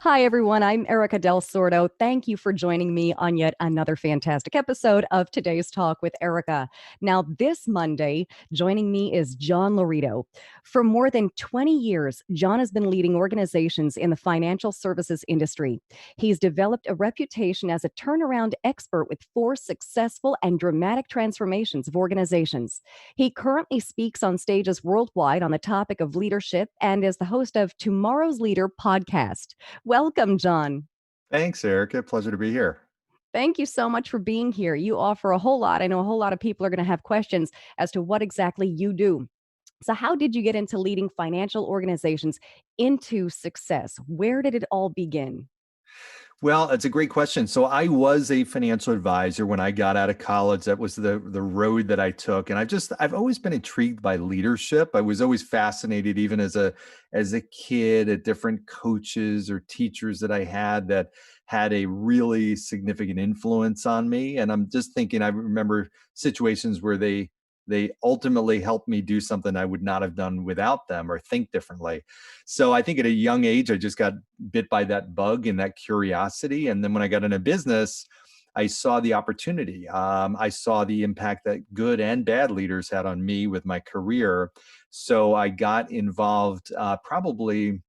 Hi, everyone. I'm Erika Del Sordo. Thank you for joining me on yet another fantastic episode of Today's Talk with Erika. Now, this Monday, joining me is John Laurito. For more than 20 years, John has been leading organizations in the financial services industry. He's developed a reputation as a turnaround expert with four successful and dramatic transformations of organizations. He currently speaks on stages worldwide on the topic of leadership and is the host of Tomorrow's Leader podcast. Welcome, John. Thanks, Erica. Pleasure to be here. Thank you so much for being here. You offer a whole lot. I know a whole lot of people are going to have questions as to what exactly you do. So, how did you get into leading financial organizations into success? Where did it all begin? Well, it's a great question. So I was a financial advisor when I got out of college. That was the road that I took. And I've always been intrigued by leadership. I was always fascinated, even as a kid, at different coaches or teachers that I had a really significant influence on me. And I'm just thinking, I remember situations where they ultimately helped me do something I would not have done without them or think differently. So I think at a young age, I just got bit by that bug and that curiosity. And then when I got into business, I saw the opportunity. I saw the impact that good and bad leaders had on me with my career. So I got involved probably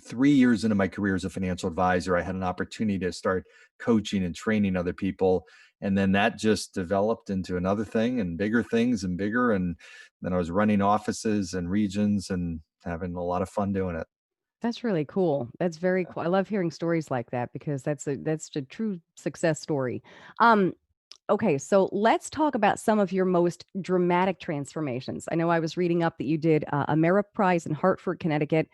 3 years into my career as a financial advisor. I had an opportunity to start coaching and training other people. And then that just developed into another thing and bigger things and bigger. And then I was running offices and regions and having a lot of fun doing it. That's really cool. That's very cool. I love hearing stories like that because that's a true success story. Um, Okay, so let's talk about some of your most dramatic transformations. I know I was reading up that you did a Merit Prize in Hartford, Connecticut.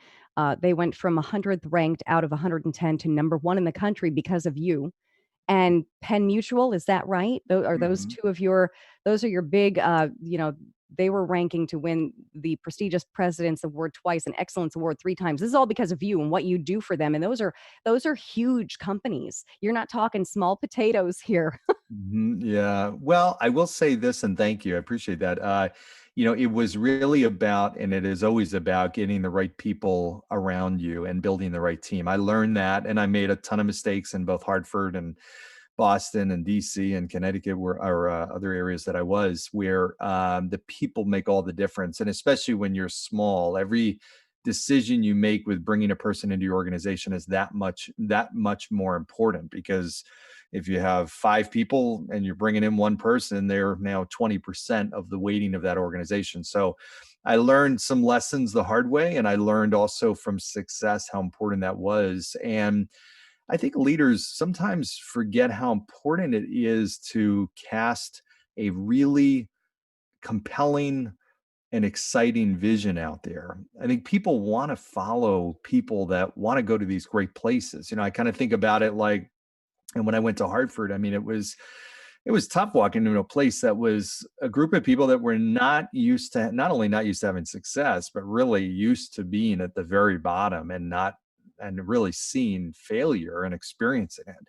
They went from 100th ranked out of 110 to number one in the country because of you. And Penn Mutual, is that right? Are those Mhm. two of your, those are your big, they were ranking to win the prestigious President's Award twice and Excellence Award three times. This is all because of you and what you do for them. And those are huge companies. You're not talking small potatoes here. Yeah. Well, I will say this and thank you. I appreciate that. It was really about, and it is always about getting the right people around you and building the right team. I learned that, and I made a ton of mistakes in both Hartford and Boston and DC and Connecticut were or other areas that I was where the people make all the difference. And especially when you're small, every decision you make with bringing a person into your organization is that much more important because if you have five people and you're bringing in one person, they're now 20% of the weighting of that organization. So I learned some lessons the hard way, and I learned also from success how important that was. And I think leaders sometimes forget how important it is to cast a really compelling and exciting vision out there. I think people want to follow people that want to go to these great places. I kind of think about it like, and when I went to Hartford, I mean, it was tough walking into a place that was a group of people that were not only not used to having success, but really used to being at the very bottom and really seeing failure and experiencing it.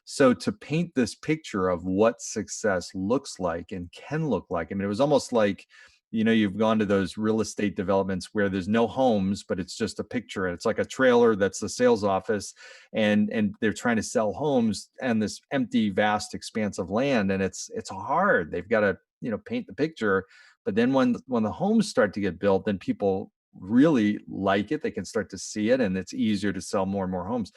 So to paint this picture of what success looks like and can look like, I mean, it was almost like, you've gone to those real estate developments where there's no homes, but it's just a picture. It's like a trailer that's the sales office, and they're trying to sell homes and this empty, vast expanse of land, and it's hard. They've got to paint the picture, but then when the homes start to get built, then people really like it. They can start to see it, and it's easier to sell more and more homes.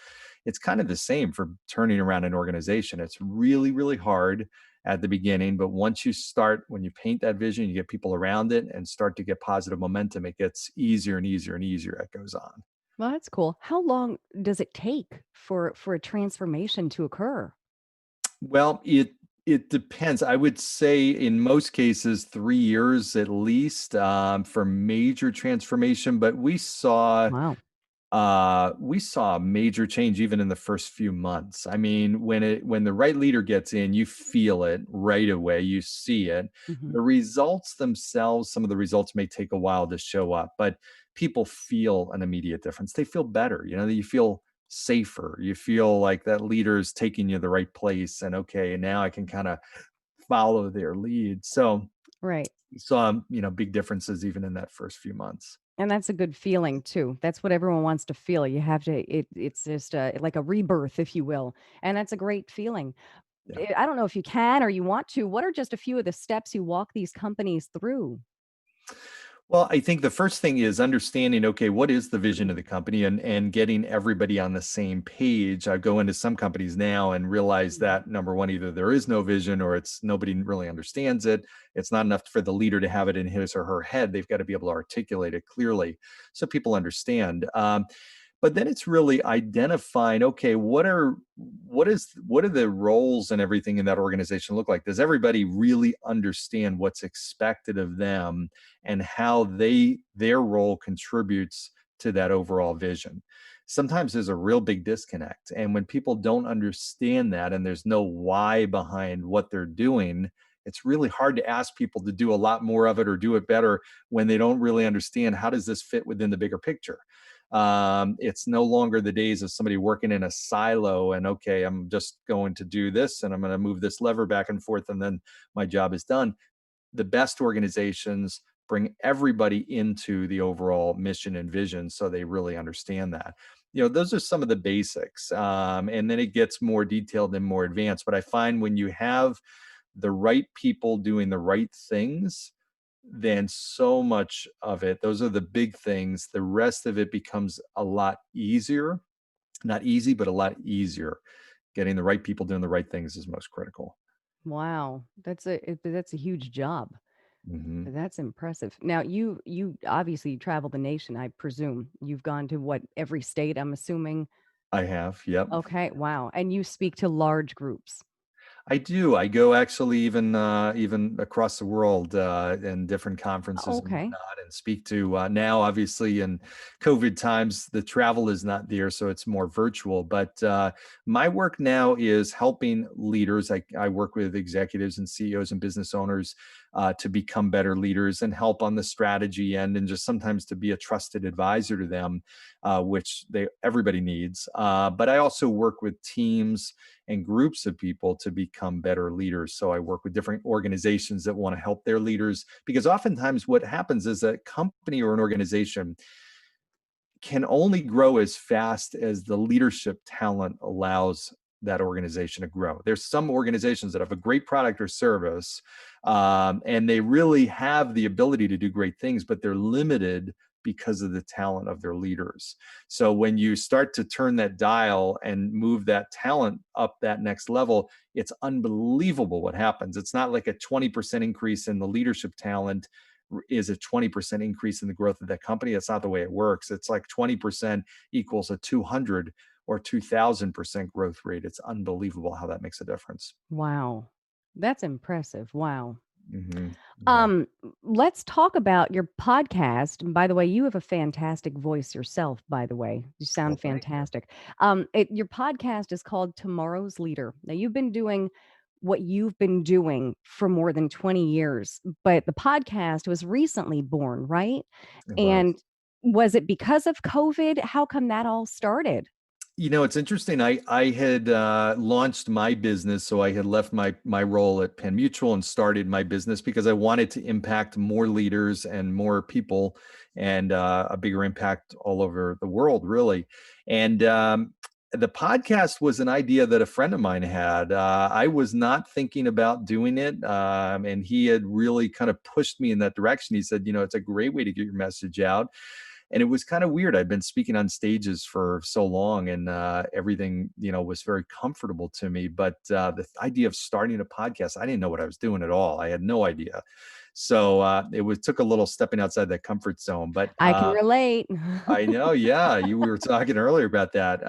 It's kind of the same for turning around an organization. It's really, really hard at the beginning, but when you paint that vision, you get people around it and start to get positive momentum, it gets easier and easier and easier as it goes on. Well, that's cool. How long does it take for a transformation to occur? Well, it depends. I would say in most cases 3 years at least, for major transformation, but Wow. we saw a major change even in the first few months. I mean, when the right leader gets in, you feel it right away, you see it. Mhm. The results themselves, some of the results may take a while to show up, but people feel an immediate difference. They feel better, you feel safer. You feel like that leader is taking you the right place, and okay, now I can kind of follow their lead. So Right. you saw, big differences even in that first few months. And that's a good feeling too. That's what everyone wants to feel. You have to it's just like a rebirth, if you will. And that's a great feeling. Yeah. I don't know if you can or you want to. What are just a few of the steps you walk these companies through? Well, I think the first thing is understanding, okay, what is the vision of the company and getting everybody on the same page. I go into some companies now and realize that number one, either there is no vision or it's nobody really understands it. It's not enough for the leader to have it in his or her head. They've got to be able to articulate it clearly so people understand. But then it's really identifying, okay, what are the roles and everything in that organization look like? Does everybody really understand what's expected of them and how their role contributes to that overall vision? Sometimes there's a real big disconnect, and when people don't understand that and there's no why behind what they're doing, it's really hard to ask people to do a lot more of it or do it better when they don't really understand how does this fit within the bigger picture. It's no longer the days of somebody working in a silo and, okay, I'm just going to do this and I'm going to move this lever back and forth and then my job is done. The best organizations bring everybody into the overall mission and vision so they really understand that. Those are some of the basics. And then it gets more detailed and more advanced. But I find when you have the right people doing the right things, then so much of it, those are the big things. The rest of it becomes a lot easier. Not easy, but a lot easier. Getting the right people doing the right things is most critical. Wow, that's a huge job. Hmm. That's impressive. Now, you obviously travel the nation, I presume. You've gone to what, every state, I'm assuming? I have, yep. Okay, wow. And you speak to large groups. I do. I go actually even across the world in different conferences and Okay. whatnot, and speak to now. Obviously, in COVID times, the travel is not there, so it's more virtual. But my work now is helping leaders. I work with executives and CEOs and business owners to become better leaders and help on the strategy end, and just sometimes to be a trusted advisor to them, which everybody needs. But I also work with teams and groups of people to become better leaders. So I work with different organizations that want to help their leaders, because oftentimes what happens is a company or an organization can only grow as fast as the leadership talent allows that organization to grow. There's some organizations that have a great product or service, and they really have the ability to do great things, but they're limited because of the talent of their leaders. So when you start to turn that dial and move that talent up that next level, it's unbelievable what happens. It's not like a 20% increase in the leadership talent is a 20% increase in the growth of that company. That's not the way it works. It's like 20% equals a 200 or 2000% growth rate. It's unbelievable how that makes a difference. Wow. That's impressive. Wow. Hmm. Yeah. Um, let's talk about your podcast. And by the way, you have a fantastic voice yourself, by the way. You Well, sound thank you. fantastic. Your podcast is called Tomorrow's Leader. Now, you've been doing what you've been doing for more than 20 years, but the podcast was recently born, right? It was. And was it because of COVID? How come that all started? It's interesting. I had launched my business, so I had left my role at Penn Mutual and started my business because I wanted to impact more leaders and more people, and a bigger impact all over the world, really. And the podcast was an idea that a friend of mine had. I was not thinking about doing it, and he had really kind of pushed me in that direction. He said, it's a great way to get your message out, and it was kind of weird. I'd been speaking on stages for so long, and everything was very comfortable to me. But the idea of starting a podcast, I didn't know what I was doing at all. I had no idea. So it was took a little stepping outside that comfort zone. But I can relate. I know, yeah, we were talking earlier about that.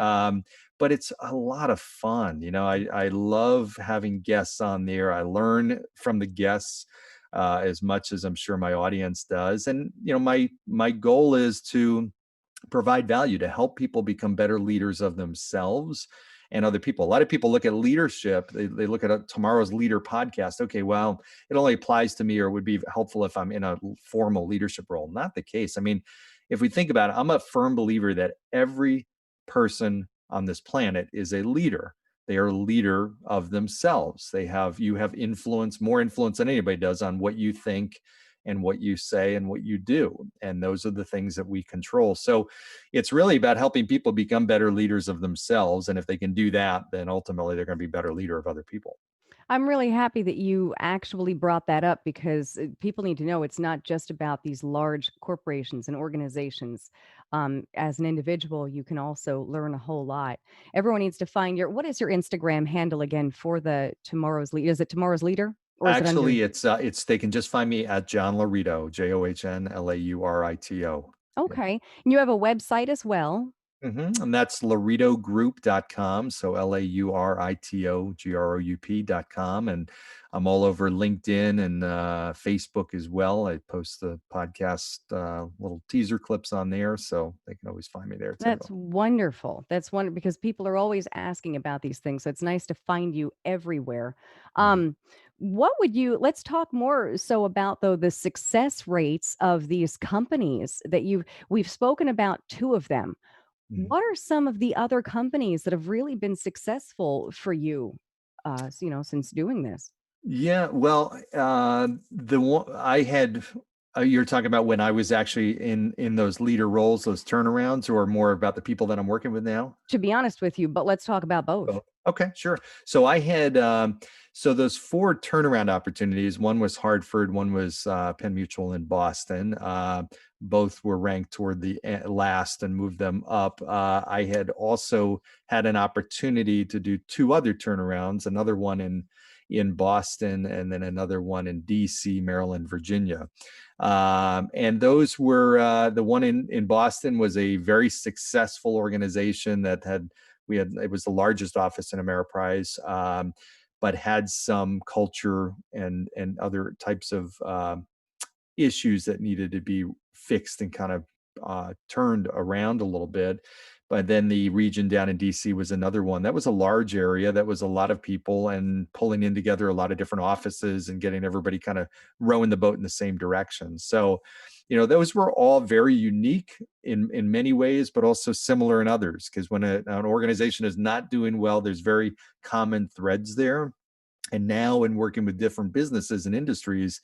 But it's a lot of fun. I love having guests on there. I learn from the guests as much as I'm sure my audience does. And my goal is to provide value to help people become better leaders of themselves and other people. A lot of people look at leadership, they look at a Tomorrow's Leader podcast. Okay, well, it only applies to me or would be helpful if I'm in a formal leadership role. Not the case. I mean, if we think about it, I'm a firm believer that every person on this planet is a leader. They are a leader of themselves. You have influence, more influence than anybody does on what you think and what you say and what you do. And those are the things that we control. So it's really about helping people become better leaders of themselves. And if they can do that, then ultimately they're going to be a better leader of other people. I'm really happy that you actually brought that up because people need to know it's not just about these large corporations and organizations. As an individual, you can also learn a whole lot. Everyone needs to find what is your Instagram handle again for the Tomorrow's Leader? Is it Tomorrow's Leader or is it under? Actually, it's they can just find me at John Laurito, JohnLaurito. Yeah. Okay. And you have a website as well. And that's lauritogroup.com. So LAURITOGROUP.com. And I'm all over LinkedIn and Facebook as well. I post the podcast little teaser clips on there. So they can always find me there too. That's wonderful. That's wonderful because people are always asking about these things. So it's nice to find you everywhere. Mhm. What would you, let's talk more so about though the success rates of these companies that we've spoken about two of them. Mhm. What are some of the other companies that have really been successful for you, since doing this? Yeah, well, the one I had, you're talking about when I was actually in those leader roles, those turnarounds, or more about the people that I'm working with now? To be honest with you, but let's talk about both. Oh, okay, sure. So I had so those four turnaround opportunities. One was Hartford, one was Penn Mutual in Boston. Both were ranked toward the last and moved them up. I had also had an opportunity to do two other turnarounds. Another one in Boston, and then another one in D.C., Maryland, Virginia. And those were the one in Boston was a very successful organization that had it was the largest office in Ameriprise, but had some culture and other types of issues that needed to be fixed and kind of turned around a little bit. But then the region down in DC was another one. That was a large area. That was a lot of people and pulling in together a lot of different offices and getting everybody kind of rowing the boat in the same direction. So, those were all very unique in many ways, but also similar in others. Because when an organization is not doing well, there's very common threads there. And now in working with different businesses and industries,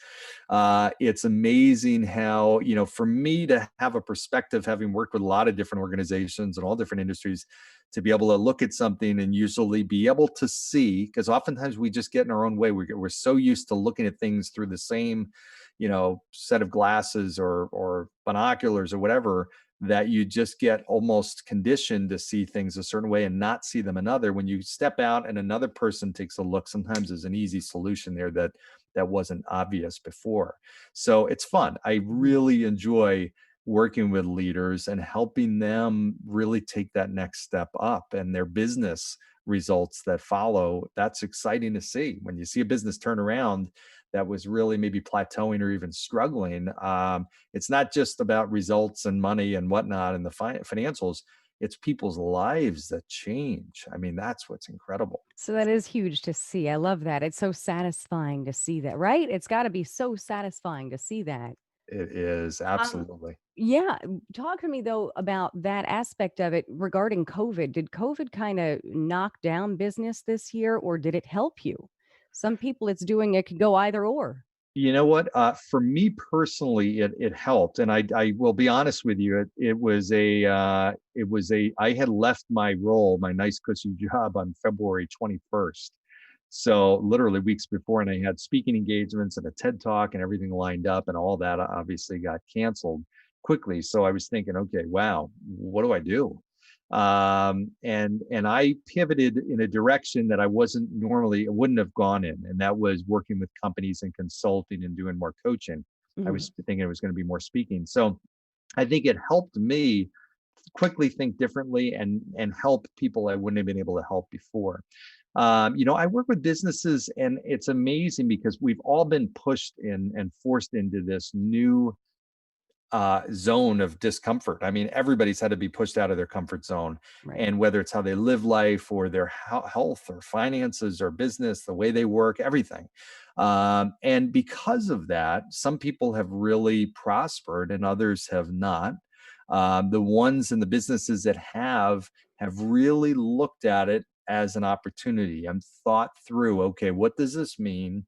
it's amazing how, for me to have a perspective, having worked with a lot of different organizations and all different industries, to be able to look at something and usually be able to see, because oftentimes we just get in our own way. We're so used to looking at things through the same, set of glasses or binoculars or whatever, that you just get almost conditioned to see things a certain way and not see them another. When you step out and another person takes a look, sometimes there's an easy solution there that wasn't obvious before. So it's fun. I Mhm. really enjoy working with leaders and helping them really take that next step up, and their business results that follow. That's exciting to see. When you see a business turn around that was really maybe plateauing or even struggling, it's not just about results and money and whatnot and the financials. It's people's lives that change. I mean, that's what's incredible. So that is huge to see. I love that. It's so satisfying to see that, right? It's got to be so satisfying to see that. It is Um, absolutely. yeah. Talk to me though about that aspect of it regarding COVID. Did COVID kind of knock down business this year or did it help you? Some people it's doing it could go either or. You know what? For me personally, it helped, and I will be honest with you. It was a I had left my role, my nice cushy job, on February 21st. So literally weeks before, and I had speaking engagements and a TED talk and everything lined up, and all that obviously got canceled quickly. So I was thinking, okay, wow, what do I do? And I pivoted in a direction that I wouldn't have gone in, and that was working with companies and consulting and doing more coaching. I Mhm. was thinking it was going to be more speaking. So I think it helped me quickly think differently and help people I wouldn't have been able to help before. I work with businesses, and it's amazing because we've all been pushed in and forced into this new zone of discomfort. I mean, everybody's had to be pushed out of their comfort zone, Right. and whether it's how they live life or their health or finances or business, the way they work, everything. And because of that, some people have really prospered and others have not. The ones in the businesses that have really looked at it as an opportunity and thought through, okay, what does this mean?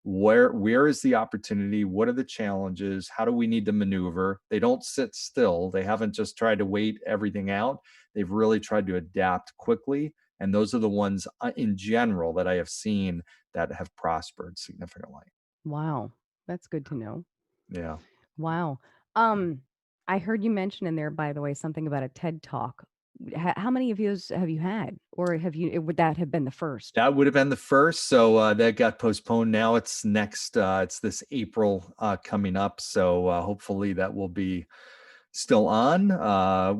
where is the opportunity? What are the challenges? How do we need to maneuver? They don't sit still. They haven't just tried to wait everything out. They've really tried to adapt quickly. And those are the ones in general that I have seen that have prospered significantly. Wow. That's good to know. Yeah. Wow. Um, I heard you mention in there, by the way, something about a TED Talk. How many of those have you had, or would that have been the first? That would have been the first. So that got postponed. Now it's next, it's this April coming up. So hopefully that will be still on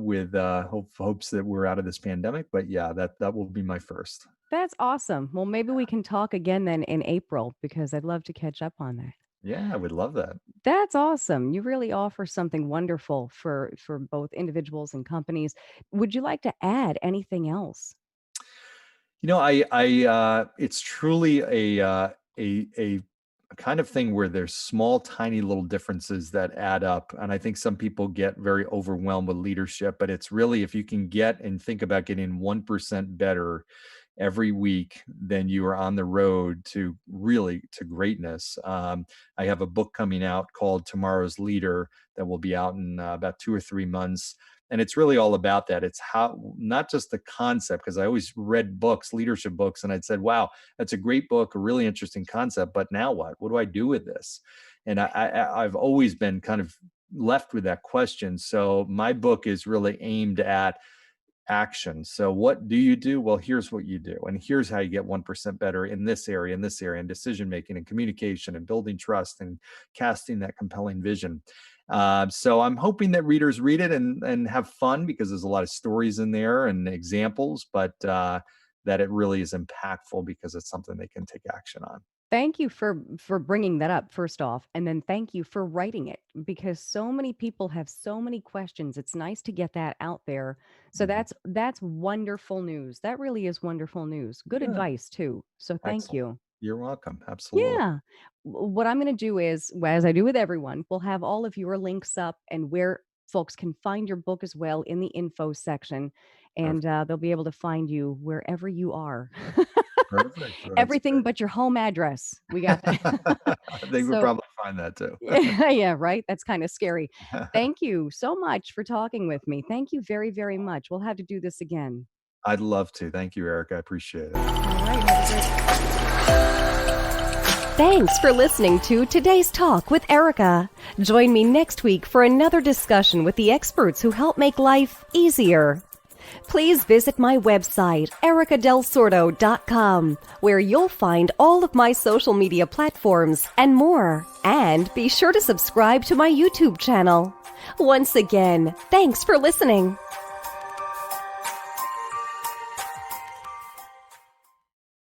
with hopes that we're out of this pandemic. But yeah, that will be my first. That's awesome. Well, maybe we can talk again then in April because I'd love to catch up on that. Yeah, I would love that. That's awesome. You really offer something wonderful for both individuals and companies. Would you like to add anything else? It's truly a kind of thing where there's small, tiny little differences that add up. And I think some people get very overwhelmed with leadership, but it's really, if you can get and think about getting 1% better every week, then you are on the road to really to greatness. I have a book coming out called Tomorrow's Leader that will be out in about 2 or 3 months. And it's really all about that. It's how, not just the concept, because I always read books, leadership books, and I'd said, wow, that's a great book, a really interesting concept, but now what? What do I do with this? And I've always been kind of left with that question. So my book is really aimed at action. So what do you do? Well, here's what you do. And here's how you get 1% better in this area, and decision making and communication and building trust and casting that compelling vision. So I'm hoping that readers read it and have fun, because there's a lot of stories in there and examples, but that it really is impactful because it's something they can take action on. Thank you for bringing that up first off, and then thank you for writing it because so many people have so many questions. It's nice to get that out there. So Mhm. that's wonderful news. That really is wonderful news. Good Yeah, advice too. So thank excellent. you. You're welcome. Absolutely. Yeah. What I'm going to do is, well, as I do with everyone, we'll have all of your links up and where folks can find your book as well in the info section. And Perfect. they'll be able to find you wherever you are. Perfect. Well, that's Everything great. but your home address. We got that. I think we'll So, probably find that too. yeah, yeah, right. That's kind of scary. Thank you so much for talking with me. Thank you very, very much. We'll have to do this again. I'd love to. Thank you, Eric. I appreciate it. All right. Have a great Thanks for listening to today's talk with Erika. Join me next week for another discussion with the experts who help make life easier. Please visit my website, erikadelsordo.com, where you'll find all of my social media platforms and more. And be sure to subscribe to my YouTube channel. Once again, thanks for listening.